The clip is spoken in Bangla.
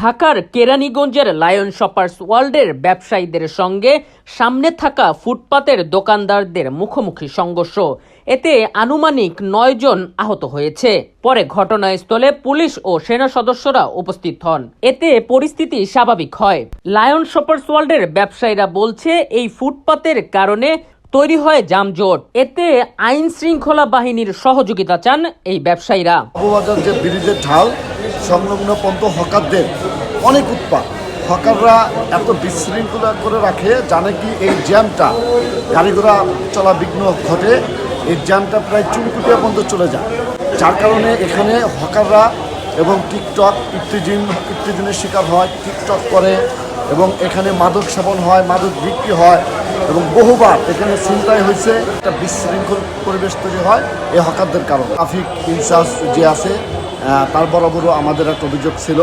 ঢাকার কেরানীগঞ্জের লায়ন শপার্স ওয়ার্ল্ডের ব্যবসায়ীদের সঙ্গে সামনে থাকা ফুটপাতের দোকানদারদের মুখোমুখি সংঘর্ষ। এতে আনুমানিক 9 জন আহত হয়েছে। পরে ঘটনাস্থলে পুলিশ ও সেনা সদস্যরা উপস্থিত হন। এতে পরিস্থিতি স্বাভাবিক হয়। লায়ন শপার্স ওয়ার্ল্ডের ব্যবসায়ীরা বলছে, এই ফুটপাতের কারণে তৈরি হয় যানজট। এতে আইন শৃঙ্খলা বাহিনীর সহযোগিতা চান এই ব্যবসায়ীরা। যে ব্রিজের ঢাল সংলগ্ন পন্ত হকারদের অনেক উৎপাত। হকাররা এত বিশৃঙ্খলা করে রাখে, জানে কি এই জ্যামটা গাড়ি ঘোড়া চলা বিঘ্ন ঘটে, এই জ্যামটা প্রায় চুনকুটিয়া পর্যন্ত চলে যায়, যার কারণে এখানে হকাররা এবং টিকটক ইত্তেজিনের শিকার হয়, টিকটক করে এবং এখানে মাদক সেবন হয়, মাদক বিক্রি হয় এবং বহুবার এখানে ছিনতাই হয়েছে। একটা বিশৃঙ্খল পরিবেশ তৈরি হয় এই হকারদের কারণে। ট্রাফিক ইনচার্জ যে আছে তার বরাবরও আমাদের একটা অভিযোগ ছিল।